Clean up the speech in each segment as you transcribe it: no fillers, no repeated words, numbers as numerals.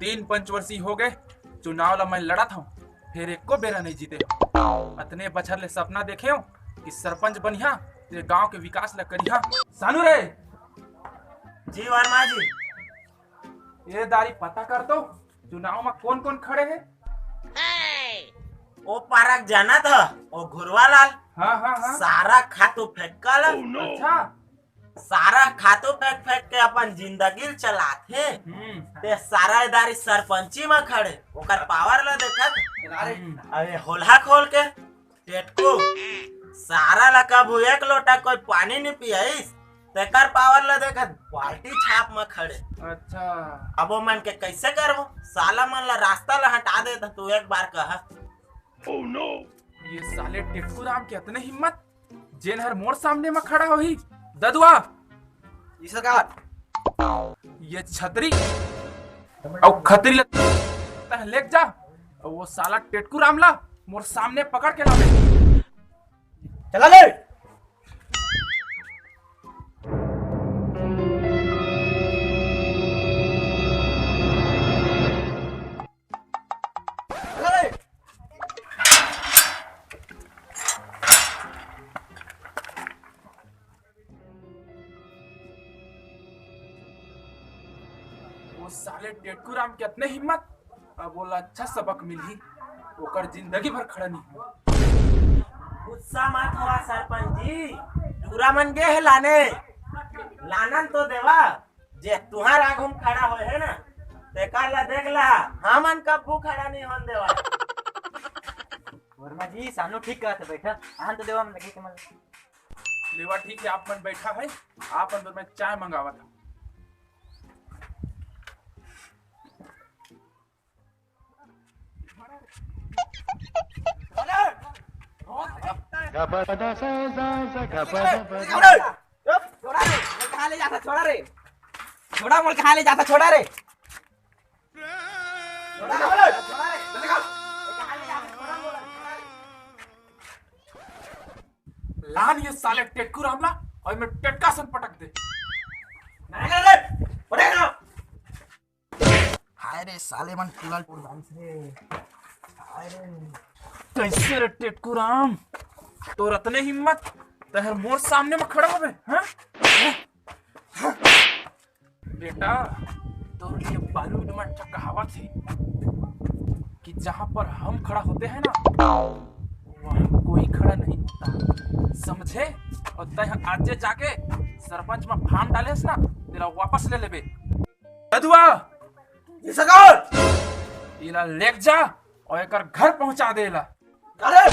3 पंचवर्षीय हो गए चुनाव ला मैं लड़ा था, फिर एक को बेरा नहीं जीते। अतने बछर ले सपना देखे हो कि सरपंच बनिया तेरे गांव के विकास ला करिया। सानू रे जी वर्मा जी। ये दारी पता कर दो चुनाव में कौन कौन खड़े हैं। ओ पारक जाना था ओ घुरवा लाल। हाँ हाँ हाँ। सारा खातू फेंकल। अच्छा सारा खातू फेंक फेंक के अपन जिंदगी चलाते। ते सारा इदारी सरपंची में खड़े ओकर पावर ला देखत। अरे होल्हा खोल के टेटको सारा ला कब एक लोटा कोई पानी नहीं पियाईस तेकर पावर ला देखत बाल्टी छाप में खड़े। अच्छा अब वो मन के कैसे करबो साला मन ला रास्ता ला हटा दे तू एक बार कहा। ओह नो ये साले टिट्टू राम के इतने हिम्मत जेन हर मोर सामने में खड़ा होही। ददुआ जी सरकार। ये छतरी और खतरी तह लेक जा और वो साला टिट्टू राम ला मोर सामने पकड़ के लावे। चला ले। वो साले टिट्टू राम के इतने हिम्मत अब बोला अच्छा सबक मिली ओकर जिंदगी भर खड़ा नहीं। गुस्सा मत हुआ सरपंच जी पूरा मन गे है लाने लानन तो देवा जे तुहार आगू में खड़ा होए है ना तेकर ला देख ला हमन कब खड़ा नहीं होन देवा। वर्मा जी सानू ठीक कहत बैठा आन तो देवा में लगे के मन लेवा ठीक है आप मन बैठा है आप अंदर में चाय मंगावा था। कहाँ ले जाता छोड़ा रे छोड़ा मोल कहाँ ले जाता छोड़ा रे लान ये साले टिट्टू राम ला और मैं टेटका सन पटक दे। हाय रे साले मन पुलाल पुर डांस रे हाय रे कैसे रे टिट्टू राम तो रतने हिम्मत तहर मोर सामने में खड़ा होवे हैं। बेटा तो ये बालू में कहावत है कि जहां पर हम खड़ा होते हैं ना वहां कोई खड़ा नहीं होता समझे। और तय आज जाके सरपंच में फार्म डालेस ना तेरा वापस ले लेबे। ददुआ जी सरकार। इला लेक जा और एकर घर पहुंचा देला। अरे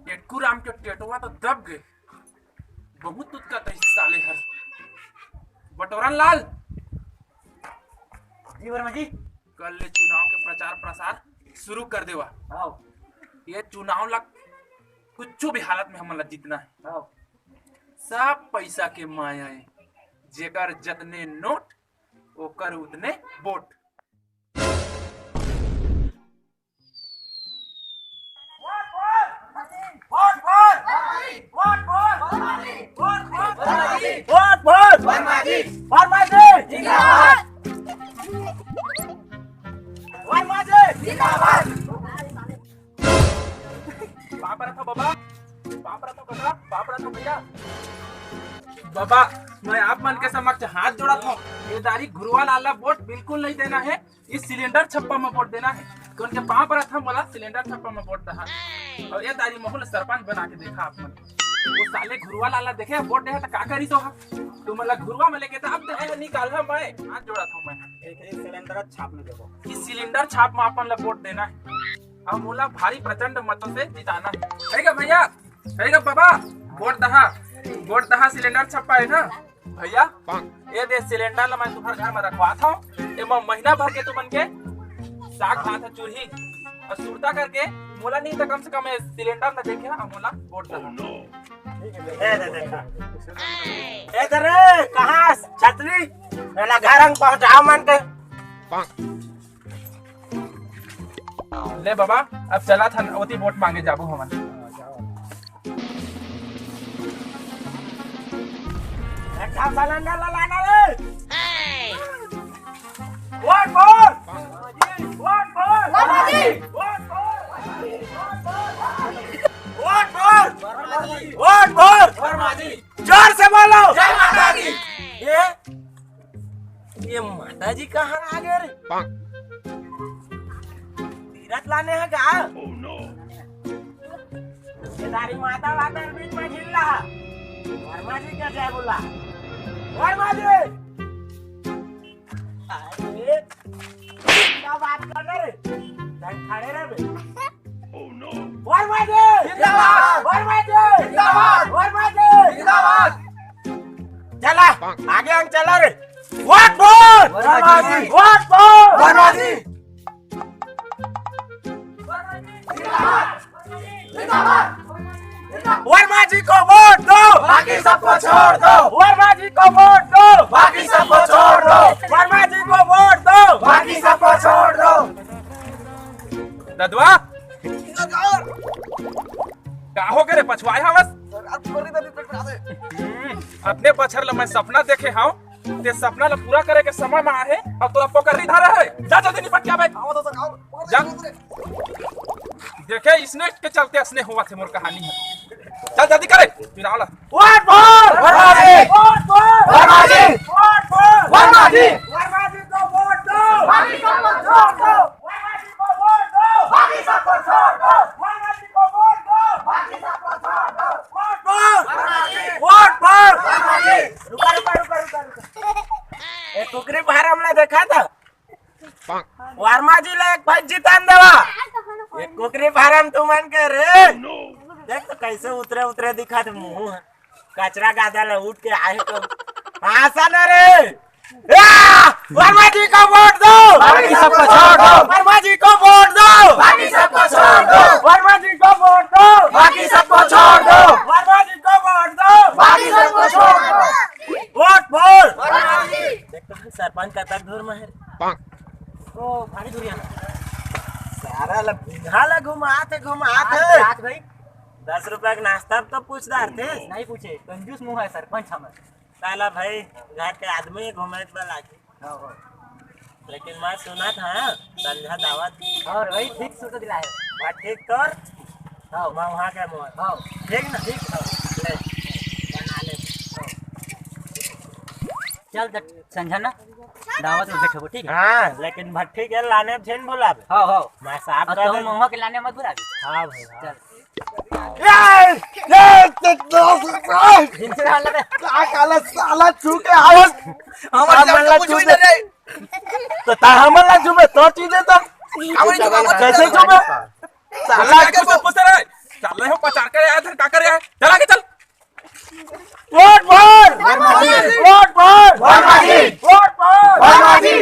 टिट्टू राम के टेटुआ तो दब गए बहुत तुझका साले हर। बटोरन लाल जी वर्मा जी। कल ले चुनाव के प्रचार प्रसार शुरू कर देवा। आओ ये चुनाव ला कुछ भी हालत में हमला जीतना है। आओ सब पैसा के माया है जेकर जतने नोट ओकर उतने वोट। वोट वोट वर्मा जी जिंदाबाद वर्मा जी जिंदाबाद। बाप रहा था बाबा बाप रहा था बेटा बाप रहा था भैया। बाबा मैं आप मन के समक्ष हाथ जोड़ा था ये दारी घुरवा लाला वोट बिल्कुल नहीं देना है। इस सिलेंडर छप्पा में वोट देना है कौन के पाँव पर था बोला सिलेंडर छप्पा में वोट दहा और ये दारी माहौल सरपंच बना के देखा आप मन वो साले घुरवा लाला देखे वोट दे तो का करी तो तुम मतलब घुरवा में लेके था अब दे निकाल है मैं हाथ जोड़ा था मैं एक सिलेंडर छाप में देखो इस सिलेंडर छाप में अपन ला वोट देना है और मोला भारी प्रचंड मतों से जिताना है क्या भैया है क्या बाबा। वोट दहा सिलेंडर छप्पा है ना भैया ये दे सिलेंडर ला मैं तुम्हारे घर में रखवा था ये महीना भर के तुमन के साग भात चूल्ही और सुरता करके मोला नहीं तो कम से कम सिलेंडर ना देखे ना मोला वोट दहा। रे कहाँ छतरी मेरा घर पहुँचाओ मन के। ले बाबा अब चला था ओती वोट मांगे जाबू हमन। अच्छा सिलेंडर लाना रे vote vote vote vote vote vote जोर से बोलो जय माता दी। ये माता जी कहाँ आ गए रे तीरथ लाने हैं क्या ये दारी माता वाता बीच में झिल रहा वर्मा जी क्या जाए बोला वर्मा जी अरे क्या बात कर रहे रे खड़े रहे वर्मा जी जिंदाबाद वर्मा जी जिंदाबाद वर्मा जी जिंदाबाद। चला आगे हम चला रे वोट वोट वर्मा जी वोट वोट वर्मा जी जिंदाबाद वर्मा जी को वोट दो बाकी सबको छोड़ दो वर्मा जी को वोट दो बाकी सबको छोड़ दो वर्मा जी को वोट दो बाकी सबको छोड़ दो। ददवा का हो गए रे पछवाए हवस अपने बछर ल मैं सपना देखे हाउ ते सपना ल पूरा करे के समय में आहे अब तोरा पकड़ी धरे है जा जल्दी निपट के आवे जा देखे इसने के चलते असने हुआ थे मोर कहानी है चल जल्दी करे फिर आला वोट वोट वर्मा जी वोट वोट वर्मा जी वोट वोट वर्मा जी वर्मा जी को वोट दो बाकी सबको छोड़ दो वर्मा जी को वोट दो बाकी सबको छोड़ दो वर्मा जी को वोट दो बाकी सबको छोड़ दो वोट वोट वर्मा जी वोट वोट वर्मा जी रुका रुका रुका रुका रुका ए कुकरी फार्म में देखा था वर्मा जी ले एक भाई जितान देवा ये कुकरी फार्म तू मन के रे देख तो कैसे उतरे उतरे दिखा थे मुंह कचरा गादा ले उठ के आए तो आसन रे वर्मा जी को वोट दो बाकी सबको छोड़ दो वर्मा जी को वोट दो बाकी सबको छोड़ दो वर्मा जी को वोट दो बाकी सबको छोड़ दो वर्मा जी को वोट दो बाकी सबको छोड़ दो वोट वोट वर्मा जी देखो सरपंच का तक दूर में है ओ भारी दूरिया सारा ला घुमाते भाई 10 रुपए का नाश्ता तो पूछदार थे नहीं पूछे कंजूस मुंह है सरपंच हमर साला भाई घर के आदमी घूमे वाला लेकिन मैं सुना था संध्या दावत और वही ठीक सूट दिलाए बात ठीक कर हां मैं वहाँ के मोर हां ठीक ना ठीक ले बना ले चल संजना दावत में बैठो ठीक है हाँ लेकिन भट्टी के लाने छेन बुलावे हां हां मैं साफ और कर तुम मोह के लाने मत बुला हाँ भाई चल जिनसे हाल लगे साला छूके आवस हमला छूके तो हमला छूबे तो चीजें तो कैसे छूबे साला के पूछ रहे चल रहे हो पचार कर आया था का कर आया चला के चल वोट वोट वर्मा जी वोट वोट वर्मा जी वोट वोट वर्मा जी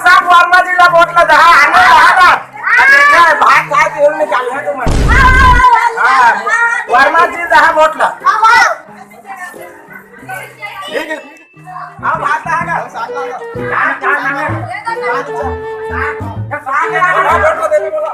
सब वर्मा जी ला वोट ला जहाँ आने रहा भात खाए के उन्हें निकाल है तुम वर्मा जी जहाँ वोट ला ठीक है अब भात आएगा कहाँ कहाँ वोट ला देने बोला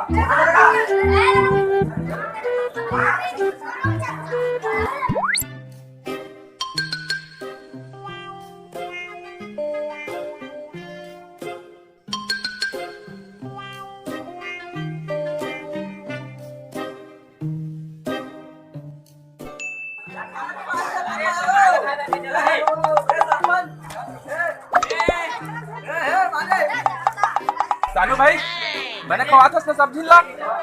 सानू भाई मैंने खवा था उसने सब्जी ला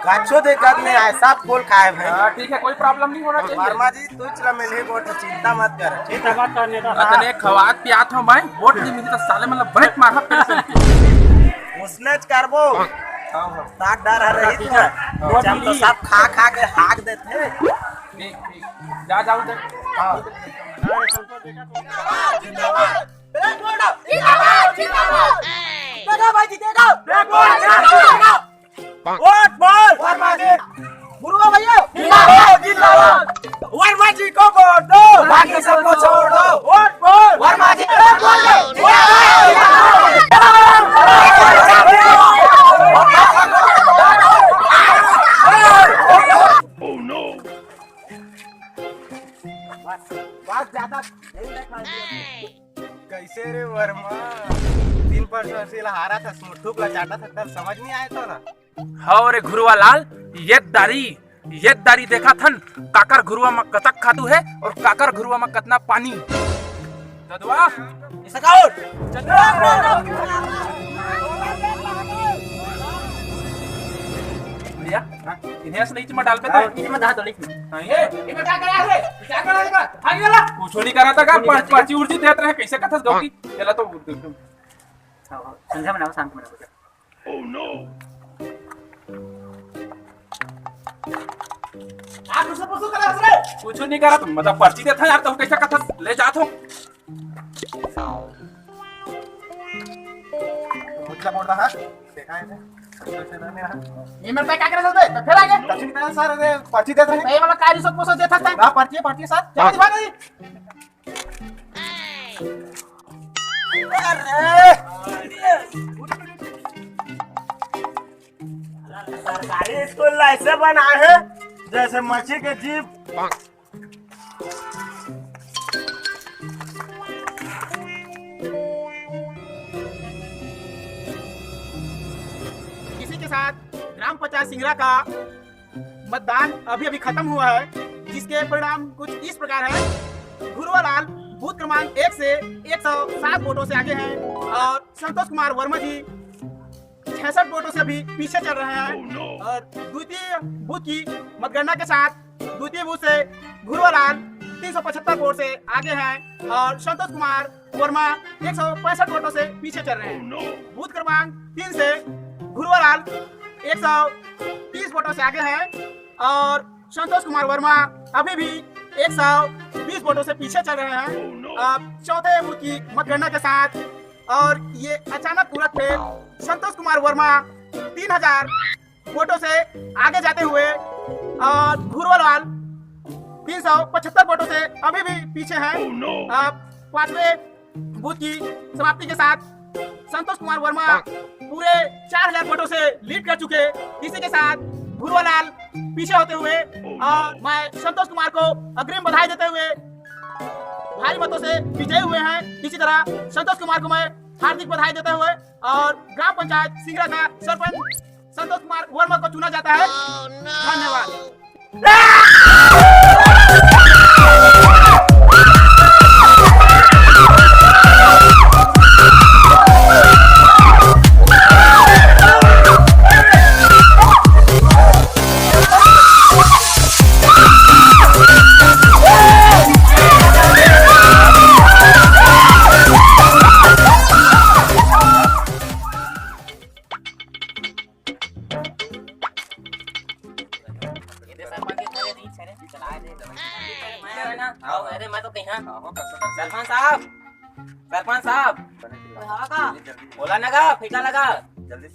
कच्छो दिक्कत नहीं है सब फूल खाए भाई ठीक है कोई प्रॉब्लम नहीं होना चाहिए वर्मा जी तू चला मिले वोट चिंता मत कर ठीक है बात करने का अतने खवात पियात हो भाई वोट नहीं मिली तो साले मतलब बैठ मारा पेंशन उसने करबो साथ डर रही थी जब तो सब खा खा के हाक देते ठीक ठीक जा जाओ दे ब्लैक बोर्ड जिंदाबाद जिंदाबाद जीतेगा भाई जीतेगा ब्लैक बोर्ड वोट बोल वर्मा जी गुरुआ भैया जिंदाबाद जिंदाबाद वर्मा जी को वोट दो बाकी सबको छोड़ दो वोट बोल वर्मा जी ब्लैक बोर्ड बात ज्यादा कैसे रे वर्मा 3% से हारा था मुट्ठू का चाटा था तब समझ नहीं आया था ना हाँ रे घुरुआ लाल ये दारी देखा थन काकर घुरुआ में कतक खातू है और काकर घुरुआ में कितना पानी ददवा भैया इन्हें असली में डाल पे था इसमें धा तो लिख ये क्या करा है क्या करा है भाग गेला कुछ नहीं करा था का पाची उर्जी देत रहे कैसे कथस गौकी चला तो संध्या बनाओ शाम को बनाओ आप दूसरा पुसू करा रे कुछ नहीं करा तुम मतलब पर्ची देता यार तुम कैसे कथस ले जात हो मुझला बोल रहा देखा है कैसे रहने रहा ये मेरे पे क्या करे सकते तो फिर आगे दक्षिण कनाल सर रे पर्ची देते हैं ये वाला कार्य सब पोसो देता था ना पर्ची सर चलो जी भाग सरकारी स्कूल ऐसे बना है जैसे मच्छी के जीभ इसी के साथ ग्राम पंचायत सिंगरा का मतदान अभी अभी खत्म हुआ है, जिसके परिणाम कुछ इस प्रकार है। गुरुआ लाल बूथ क्रमांक 1 से 107 वोटों से आगे हैं और संतोष कुमार वर्मा जी 66 वोटों से भी पीछे चल रहे हैं। और द्वितीय बूथ की मतगणना के साथ द्वितीय बूथ से गुरुआ लाल 375 वोट से आगे हैं और संतोष कुमार वर्मा 165 वोटों से पीछे चल रहे हैं। बूथ क्रमांक 3 से गुरुआ लाल 130 वोटों से आगे हैं और संतोष कुमार वर्मा अभी भी 120 वोटों से पीछे चल रहे हैं। अब चौथे बूथ की मतगणना के साथ और ये अचानक पूरा खेल संतोष कुमार वर्मा 3000 वोटों से आगे जाते हुए और गुरुआ लाल 375 वोटों से अभी भी पीछे हैं। अब पांचवें बूथ की समाप्ति के साथ संतोष कुमार वर्मा पूरे 4000 वोटों से लीड कर चुके। इसी के साथ गुरुआ लाल पीछे होते हुए और मैं संतोष कुमार को अग्रिम बधाई देते हुए भारी मतों से विजयी हुए हैं। इसी तरह संतोष कुमार को मैं हार्दिक बधाई देते हुए और ग्राम पंचायत सिंगरा का सरपंच संतोष कुमार वर्मा को चुना जाता है। धन्यवाद। सरपंच साहब बोला ना का फीका लगा जल्दी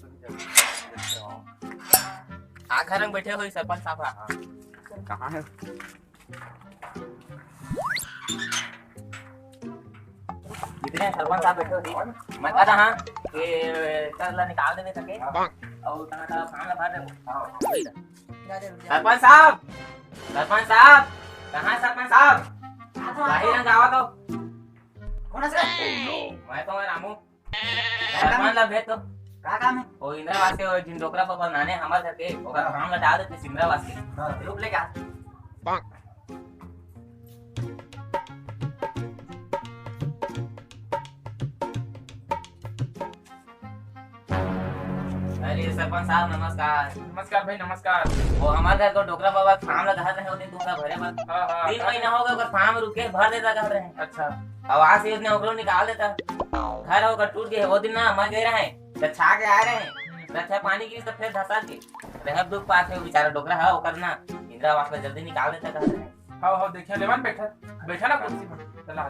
आ घर में बैठे हुए सरपंच साहब कहाँ है जितने सरपंच साहब बैठे हुए मैं कहा था कि चल निकाल देने सके और खाना भर दे सरपंच साहब कहाँ सरपंच साहब बाहर रंग आवा तो कौन है? मैं तो रामू सरपंच ला भेज तो का काम है? ओ इंदिरा वास्ते ओ जिन डोकरा पर बनाने हमार घर के ओकर काम ला डाल देते सिमरा वास्ते रुक ले क्या अरे सरपंच साहब नमस्कार। नमस्कार भाई नमस्कार। वो हमारे घर को डोकरा बाबा फार्म लगा रहे हो दिन दूसरा भरे मत 3 महीना हो गए फार्म रुके भर देता कह रहे हैं। अच्छा आवास योजना ओकरो निकाल देता घर होकर टूट गए वो दिन ना मर गए रहे तो छा के आ रहे हैं अच्छा पानी की तो फिर धसा के रह दुख पास है बेचारा डोकरा है ओकर ना इंदिरा आवास में जल्दी निकाल देता कह रहे हैं। हाँ देखिए लेवन बैठा बैठा ना कुर्सी पर चला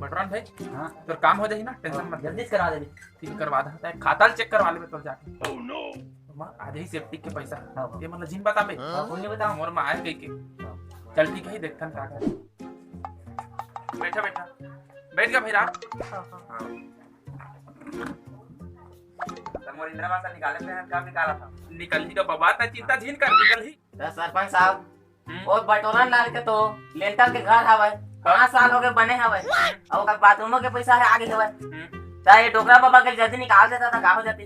बटरन भाई हाँ तो काम हो जाही ना, टेंशन मत ले। जल्दी से करा दे। ठीक करवा दे, खाता चेक करवा लेबे तोर जाके। आधे ही सेफ्टी के पैसा ये मतलब जिन बता बे कोई नहीं बताओ। मोर में आए के चल ठीक है, देखथन का कर। बैठा बैठा बैठ गया भैया। मोर इंदिरा निकाले पे कब निकाला था? निकल ही का बाबा ता चिंता झीन कर निकल ही। सरपंच साहब वो बटोरन लाल के तो लेंटर के घर हवे 5 साल हो गए बने हवे और का बाथरूम के पैसा है आगे हवे ता ये डोकरा बाबा के जल्दी निकाल देता था का हो जाती।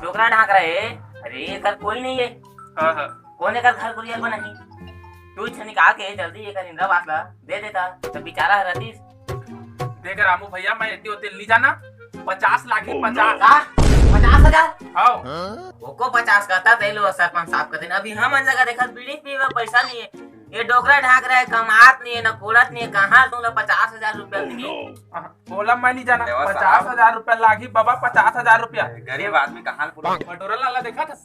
डोकरा ढाक रहे अरे एकर कोई नहीं है। हां हां कौन एकर घर गुरिया को नहीं तू इसे निकाल के जल्दी एकर इंदिरा वासला दे देता तो बेचारा रतीश। देख रामू भैया मैं इतनी होते ली जाना 50 लाख ही 50। का 50,000 आओ ओको 50 कहता थे लो सरपंच साहब कहते अब हम जगह देखा बीड़ी पीवे पैसा नहीं है ये डोकरा ढाक रहा है कमात नहीं है ना कोड़त नहीं है कहाँ तुम 50,000 रुपया देंगे। बोला मैं नहीं जाना देवा 50,000 रुपया लागी बाबा 50,000 रुपया। गरीब आदमी कहाँ पूरा बटोरा लाला देखा था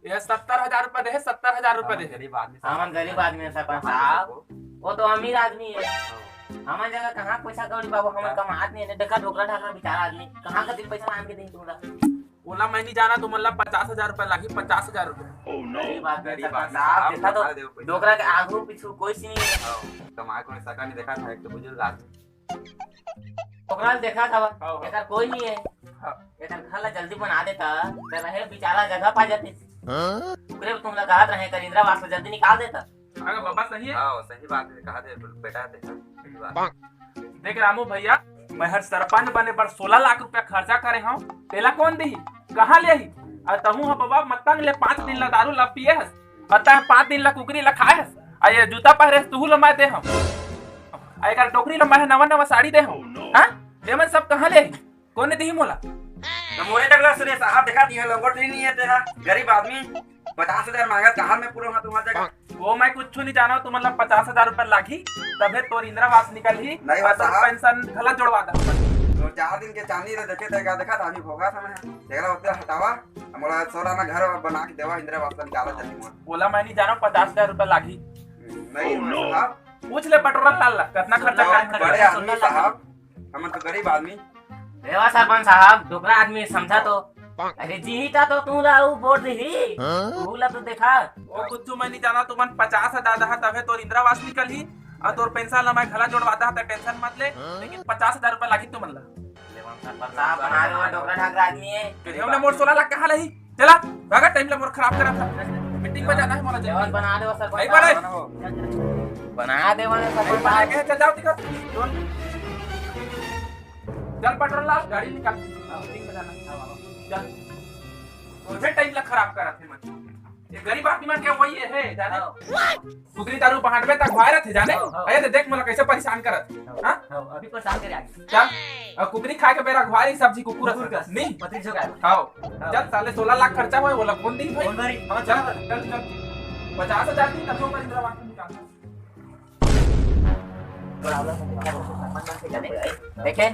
ये 70,000 रुपया दे 70,000 रुपया दे। गरीब आदमी हम गरीब आदमी है सरपंच साहब वो तो अमीर आदमी है हमारे जगह कहाँ पैसा कौड़ी बाबू हमारे कमात नहीं है देखा डोकरा ढाक रहा बेचारा आदमी कहाँ का दिन पैसा मांग के देंगे तुमरा। बोला मैं नहीं जाना तो मतलब 50,000 रुपया लागी 50,000 रुपया। गरीब आदमी गरीब सरपंच आदमी साहब देखा तो मार देव पैसा। डोकरा के आगू पीछू कोई सी नहीं है। कमाए को सका नहीं देखा था एक तो बुजुर्ग आदमी डोकरा देखा था हाँ। एकर कोई नहीं है हाँ। एकर घर ला जल्दी बना देता तो रहे बेचारा जगह पा जाती टुकड़े तुम लोग कहत रहे कर इंदिरा वास जल्दी निकाल देता। अगर बाबा सही है हां सही बात है कहा दे बेटा देखा सही बात। देख रामू भैया मैं हर सरपंच बने पर 16 लाख रुपया खर्चा करे हूँ तेला कौन दी कहाँ ले ही और तहू हा बाबा मत्तंग ले 5 दिन ला दारू ला पिए हस पता है 5 दिन ला कुकरी ला खाए हस आ ये जूता पहरे तू ला मैं दे हम आ एकर टोकरी ला मैं नवा नवा साड़ी दे हम हां एमन सब कहाँ ले कौन दी मोला मोरे टकला सुने साहब देखा दिया लंगोट नहीं है तेरा गरीब आदमी 50,000 मांगा कहाँ में पूरा हाथ तुम्हारा जगह वो मैं कुछ नहीं जाना तो मतलब 50,000 रुपया लागी तबे तोर इंदिरा आवास निकल ही नहीं और बता। तोर पेंशन गलत जोड़वा दा। तो 4 दिन के चांदी रे देखे देखा देखा था अभी भोगा था मैं देखला होते हटावा हमरा सोरा ना घर बना के देवा इंदिरा आवास निकाला जल्दी मोर बोला मैं नहीं जाना 50,000 रुपया लागी नहीं साहब पूछ ले पटोरा लाल ला कितना खर्चा बड़े करे आदमी साहब हम तो गरीब आदमी देवा सरपंच साहब डोकरा आदमी समझा तो अरे जीता तो तू ला वोट दी तू ला तो देखा वो कुछ मैं नहीं जाना तुमन 50,000 दहा तबे तोर इंदिरा आवास निकल ही और तोर पेंशन ला मैं घला जोड़वाता है टेंशन मत ले लेकिन 50,000 रुपया लागी तुमन ला। सरपंच साहब बना रहे हो डोकरा ढाक आदमी है हमने मोर 16 लाख कहाँ लही चला भागा टाइम ला मोर खराब करा था मीटिंग में जाना है मोला देवा जल्दी बना दे सरपंच भाई बड़े साहब। बना दे वाले भाई सरपंच बना साहब के चल जाओ टिकट चल पटोरा लाल गाड़ी निकाल मीटिंग में जाना चल मुझे टाइम ला खराब करा थे मत ये गरीब आदमी मन क्या वही है जाने कुकरी दारू बांटबे तक भाई थे जाने अरे देख मोला कैसे परेशान करत हां अभी परेशान करे आगे चल और कुकरी खा के बेरा घवारी सब्जी कुकुर नहीं पत्री जो का आओ चल साले 16 लाख खर्चा हुआ बोला कौन दी भाई कौन भरी हां चल चल चल 50,000 दी तब पर इंदिरा आवास निकाल देखे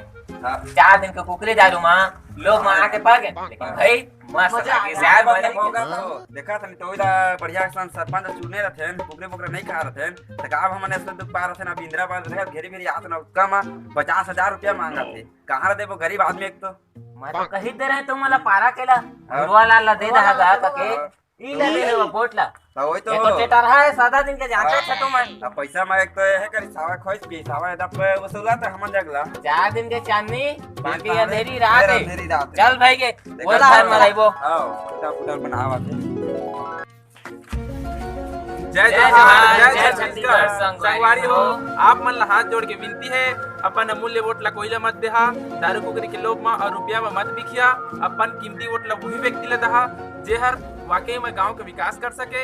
4 दिन के कुकरी दारू मां लोग मां के पा गए लेकिन भाई मस्त लगे शायद मैंने होगा तो देखा था तो इधर बढ़िया सन सरपंच चुने रहथे कुकरे बुकरे नहीं खा रहथे तो का हमने ऐसे दुख पा रहथे अब इंदिरा आवास देखा घेरी घेरी आत ना कम 50,000 रुपया मांगा थे कहाँ देबो गरीब आदमी एक तो मैं तो कही दे रहे तुम मला पारा केला गुरुवाला ला दे रहा गा तके ई ले ले वोट ला तो वही तो एको टेटर है सादा दिन के जानते छ तुम अब पैसा में एक तो है करी सावा खोज के सावा इधर पे वसूला तो हम जगला 4 दिन के चांदनी बाकी अंधेरी रात है अंधेरी रात है। चल भाई के बोला हर मराइबो आओ पुटा पुटा बनावा थे जय जय जोहार जोहार, जय जय छत्तीसगढ़ छत्तीसगढ़ संगवारी हो आप मन ला हाथ जोड़ के विनती है अपन अमूल्य वोट ला कोई ला मत देहा दारू कुकरी के लोभ में और रुपया में मत बिखिया अपन कीमती वोट ला वही व्यक्ति ला दहा जे हर वाकई में गांव के विकास कर सके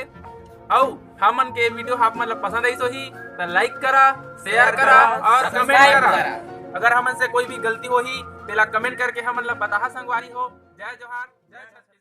औ हमन के वीडियो आप मन ला पसंद आई ही तो लाइक करा शेयर करा और कमेंट सब्सक्राइब करा करा। अगर हमन से कोई भी गलती होही तेला कमेंट करके हमन ला बताहा संगवारी हो जय जोहार जय छत्तीसगढ़।